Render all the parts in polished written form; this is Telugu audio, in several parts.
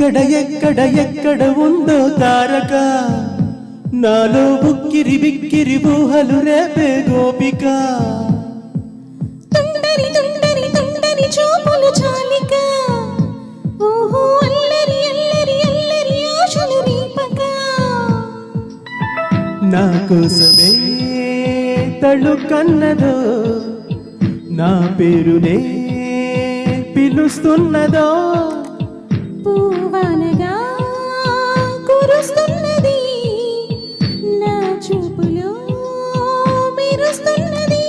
ఎక్కడ ఎక్కడ ఎక్కడ ఉందో తారక నాలో ఉక్కిరి బిక్కిరి ఊహలు రేపే గోపిక తుండరి తుండరి తుండరి చూపులు చాలిక ఓహో అల్లరి అల్లరి అల్లరి ఆశలు రీపక నా కోసమే తళుకన్నదో నా పేరునే పిలుస్తున్నదో పూవనగా కురుస్తున్నది నా చూపులో మెరుస్తున్నది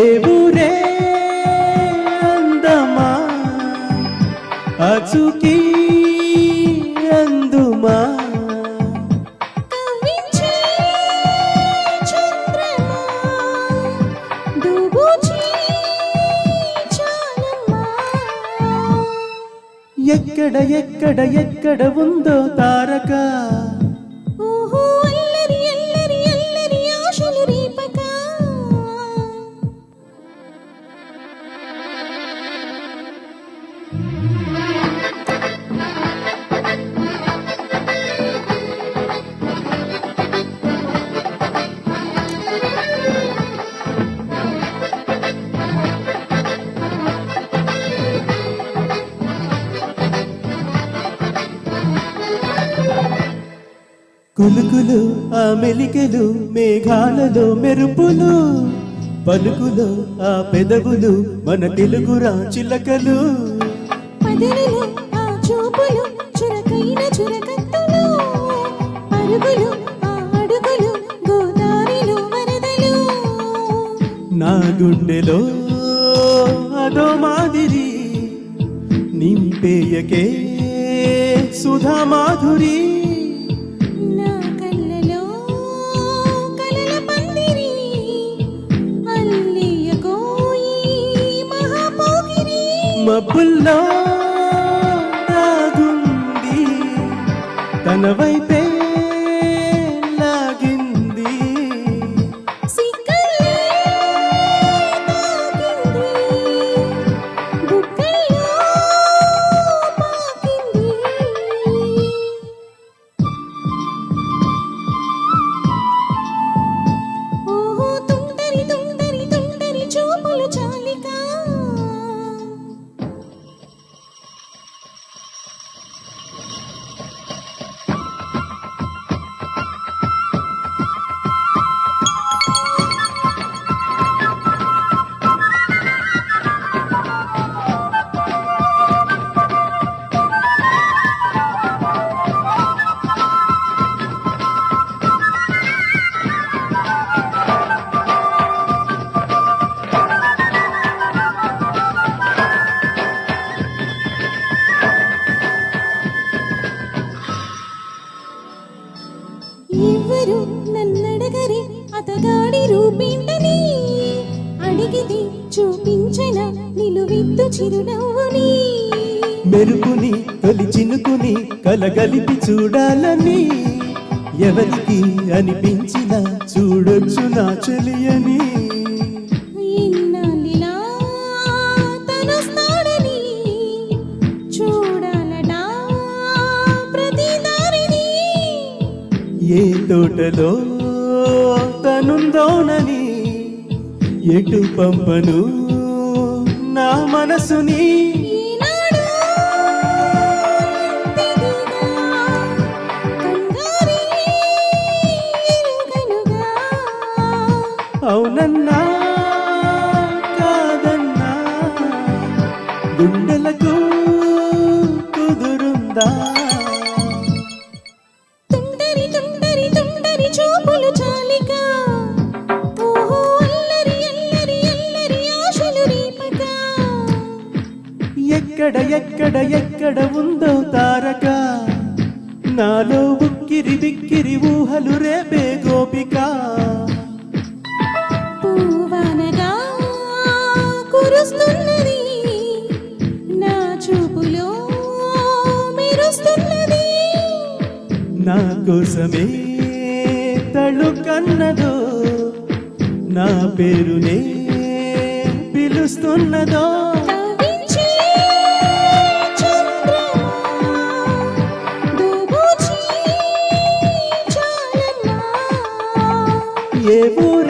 ఏ ఊరే అందమా అచుకి అందుమా కవించే చంద్రమా దూబుచి చాలమ్మా ఎక్కడ ఎక్కడ ఎక్కడ ఉందో తారక ఓహో అల్లరి అల్లరి అల్లరి ఆశలు రీపక కులుకులు ఆ మెలికలు మేఘాలలో మెరుపులు పలుకులు ఆ పెదవులు మన తెలుగురా చిలకలు పదరులు ఆ చూపులు చురకైన చురకత్తులు పరుగులు ఆ అడుగులు గోదారిలో వరదలు నా గుండెలో అదో మాదిరి నింపేయకే సుధా మాధురి నా కళ్ళలో కలల పందిరి అల్లియకోయి మహాపోగిరి మబ్బుల్లో దాగుంది తన వైపే లాగింది సిగ్గలే తాకింది బుగ్గల్లో పాకింది ఓహో తుండరి తుండరి తుండరి చూపులు చాలిక ఎవరు నన్నడగరి అతగాడి రూపేంటని అడిగితే చూపించన నిలువెత్తు చిరునవ్వుని మెరుపుని తొలి చినుకుని కలగలిపి చూడాలని ఎవరికి అనిపించిన చూడొచ్చు నా చెలియని ఇన్నాళ్ళిలా తనొస్తాడని చూడాలడా ప్రతి దారిని ఏ తోటలో తనుందోనని ఎటు పంపను నా మనసుని ఈనాడు తెదిగా కంగారి ఎరుగనుగా అవునన్నా కాదన్నా గుండెలకు కుదురుందా తుండరి తుండరి తుండరి చూపులు చాలిక ఓహో అల్లరి అల్లరి అల్లరి ఆశలు రీపక ఎక్కడ ఎక్కడ ఎక్కడ ఉందో తారక నాలో ఉక్కిరి బిక్కిరి ఊహలు రేపే గోపిక పూవనగా కురుస్తున్నది నా చూపులో మెరుస్తున్నది నా కోసమే తళుకన్నదో నా పేరునే పిలుస్తున్నదో కవించే చంద్రమా ఏ ఊరు